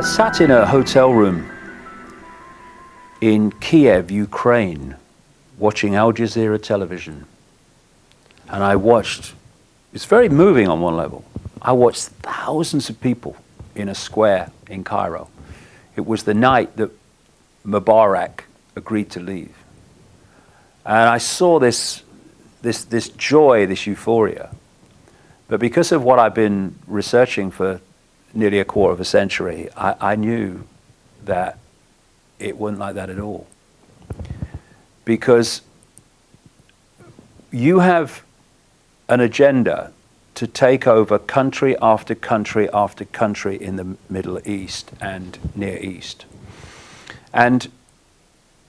sat in a hotel room in Kiev, Ukraine, watching Al Jazeera television. And I watched, it's very moving on one level. I watched thousands of people in a square in Cairo. It was the night that Mubarak agreed to leave. And I saw this joy, this euphoria. But because of what I've been researching for nearly a quarter of a century, I knew that it wasn't like that at all. Because you have an agenda to take over country after country after country in the Middle East and Near East. And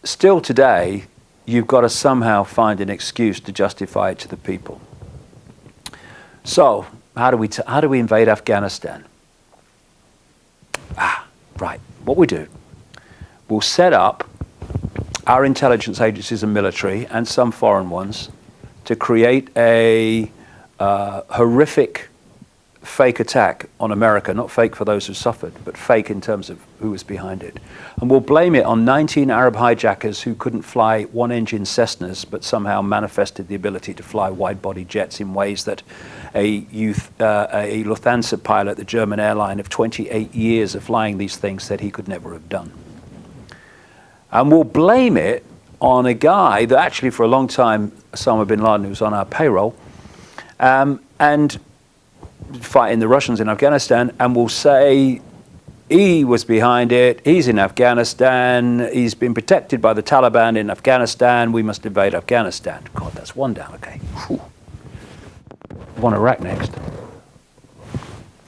still today, you've got to somehow find an excuse to justify it to the people. So, how do we invade Afghanistan? Right. What we do, we'll set up our intelligence agencies and military, and some foreign ones, to create a horrific fake attack on America, not fake for those who suffered, but fake in terms of who was behind it. And we'll blame it on 19 Arab hijackers who couldn't fly one-engine Cessnas, but somehow manifested the ability to fly wide-body jets in ways that a Lufthansa pilot, the German airline of 28 years of flying these things, said he could never have done. And we'll blame it on a guy that actually for a long time, Osama bin Laden, who was on our payroll, and fighting the Russians in Afghanistan, and we'll say he was behind it, he's in Afghanistan, he's been protected by the Taliban in Afghanistan, we must invade Afghanistan. God, that's one down, okay. Whew. I want Iraq next.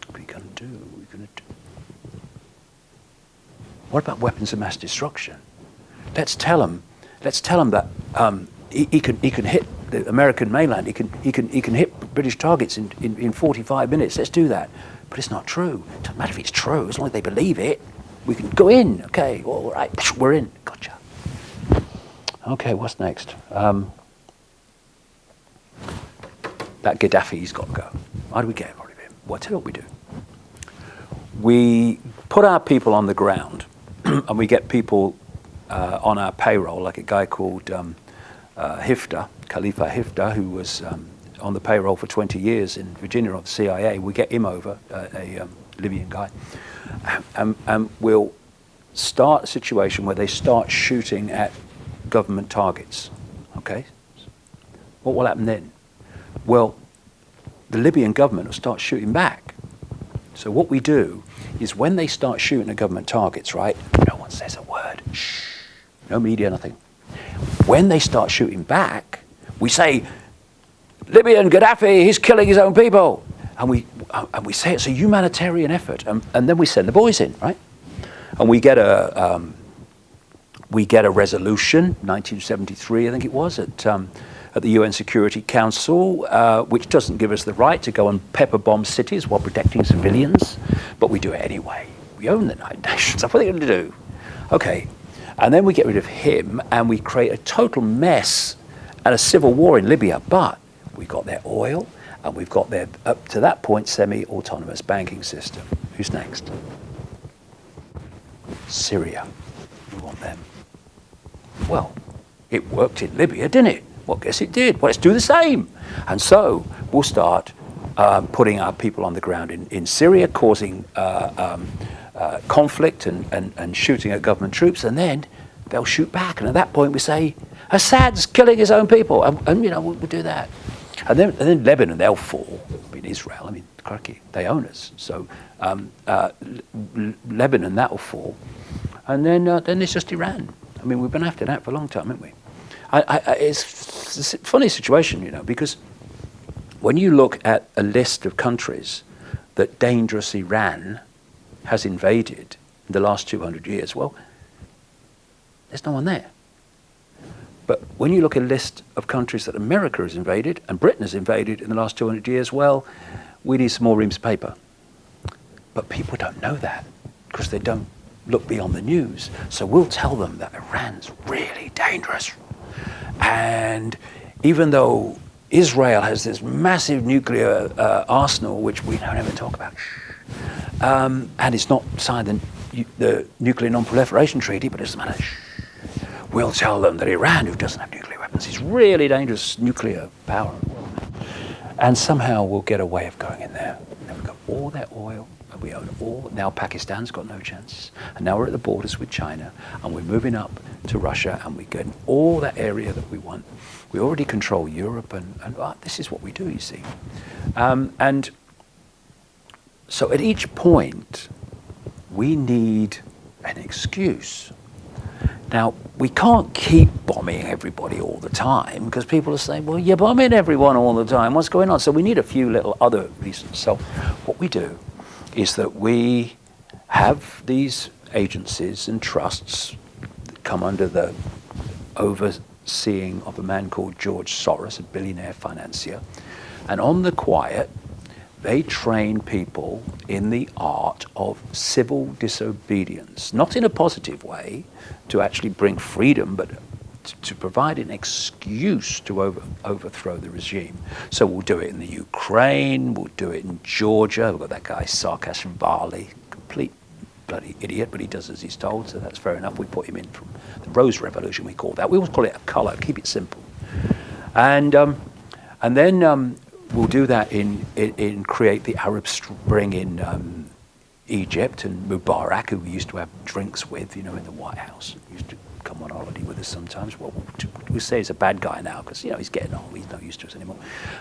What are you going to do? What are you going to do? What about weapons of mass destruction? Let's tell him that he can hit the American mainland. He can hit British targets in 45 minutes. Let's do that. But it's not true. It doesn't matter if it's true, as long as they believe it. We can go in. Okay, all right, we're in. Gotcha. Okay, what's next? That Gaddafi's got to go. How do we get rid of him? Well, tell you what we do. We put our people on the ground, and we get people on our payroll, like a guy called Khalifa Hifter, who was on the payroll for 20 years in Virginia of the CIA. We get him over, a Libyan guy, and we'll start a situation where they start shooting at government targets. Okay? What will happen then? Well, the Libyan government will start shooting back. So what we do is when they start shooting at government targets, right, no one says a word. Shh. No media, nothing. When they start shooting back, we say, Libyan Gaddafi, he's killing his own people. And we say it's a humanitarian effort. And then we send the boys in, right? And we get a resolution, 1973, I think it was, at the UN Security Council, which doesn't give us the right to go and pepper bomb cities while protecting civilians, but we do it anyway. We own the United Nations. That's what they're going to do. Okay. And then we get rid of him, and we create a total mess and a civil war in Libya. But we've got their oil, and we've got their, up to that point, semi-autonomous banking system. Who's next? Syria. We want them. Well, it worked in Libya, didn't it? Well, guess it did. Well, let's do the same. And so we'll start putting our people on the ground in Syria, causing conflict and shooting at government troops, and then they'll shoot back. And at that point we say, Assad's killing his own people, and you know, we'll do that. And then Lebanon, they'll fall. I mean, Israel, I mean, crikey, they own us. So Lebanon, that'll fall. And then it's just Iran. I mean, we've been after that for a long time, haven't we? It's a funny situation, you know, because when you look at a list of countries that dangerous Iran has invaded in the last 200 years, well, there's no one there. But when you look at a list of countries that America has invaded and Britain has invaded in the last 200 years, well, we need some more reams of paper. But people don't know that because they don't look beyond the news. So we'll tell them that Iran's really dangerous. And even though Israel has this massive nuclear arsenal, which we don't ever talk about, and it's not signed the the Nuclear Non-Proliferation Treaty, but it doesn't matter. Shh. We'll tell them that Iran, who doesn't have nuclear weapons, is really dangerous nuclear power. And somehow we'll get a way of going in there. And we've got all that oil, and we own all. Now Pakistan's got no chance. And now we're at the borders with China, and we're moving up to Russia, and we get all that area that we want. We already control Europe, and this is what we do, you see. And so at each point, we need an excuse. Now, we can't keep bombing everybody all the time because people are saying, well, you're bombing everyone all the time. What's going on? So we need a few little other reasons. So what we do is that we have these agencies and trusts that come under the overseeing of a man called George Soros, a billionaire financier. And on the quiet, they train people in the art of civil disobedience, not in a positive way to actually bring freedom, but to provide an excuse to overthrow the regime. So we'll do it in the Ukraine, we'll do it in Georgia. We've got that guy Saakashvili, complete bloody idiot, but he does as he's told, so that's fair enough. We put him in from the Rose Revolution, we call that. We always call it a colour, keep it simple. And then we'll do that in create the Arab Spring in Egypt, and Mubarak, who we used to have drinks with, in the White House. He used to come on holiday with us sometimes. Well, we'll say he's a bad guy now because, he's getting old. He's not used to us anymore.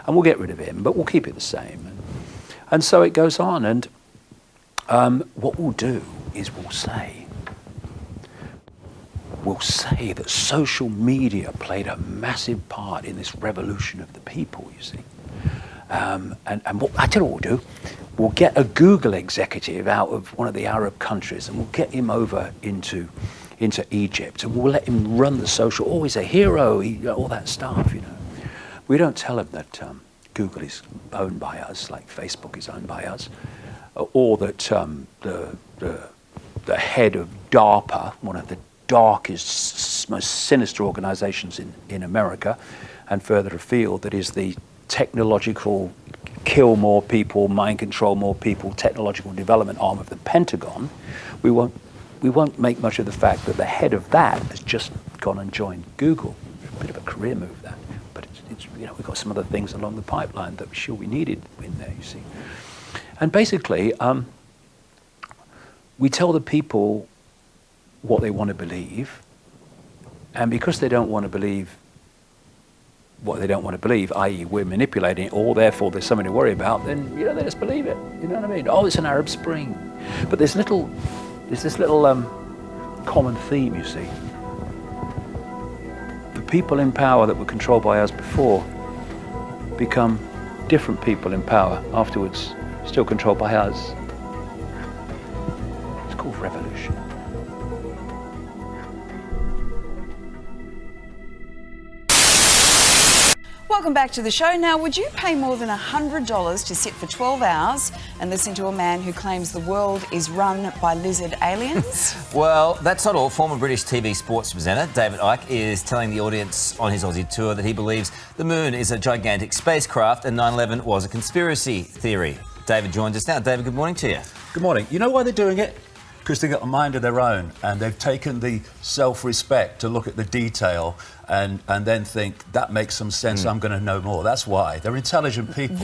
And we'll get rid of him, but we'll keep it the same. And so it goes on. And what we'll do is we'll say that social media played a massive part in this revolution of the people, you see. And what I tell you what we'll do, we'll get a Google executive out of one of the Arab countries, and we'll get him over into Egypt, and we'll let him run the social. Oh, he's a hero, all that stuff, We don't tell him that Google is owned by us, like Facebook is owned by us, or that the head of DARPA, one of the darkest, most sinister organizations in America, and further afield, that is the technological kill more people, mind control more people, technological development arm of the Pentagon. We won't make much of the fact that the head of that has just gone and joined Google. A bit of a career move, that, but it's we've got some other things along the pipeline that we're sure we needed in there, you see. And basically, we tell the people what they want to believe, and because they don't want to believe what they don't want to believe, i.e. we're manipulating it all, therefore there's something to worry about, then they just believe it. You know what I mean? Oh, it's an Arab Spring. But there's this little common theme, you see. The people in power that were controlled by us before become different people in power afterwards, still controlled by us. It's called revolution. Welcome back to the show. Now, would you pay more than $100 to sit for 12 hours and listen to a man who claims the world is run by lizard aliens? Well, that's not all. Former British TV sports presenter David Icke is telling the audience on his Aussie tour that he believes the moon is a gigantic spacecraft and 9/11 was a conspiracy theory. David joins us now. David, good morning to you. Good morning. You know why they're doing it? Because they've got a mind of their own, and they've taken the self-respect to look at the detail and then think, that makes some sense, I'm going to know more. That's why. They're intelligent people.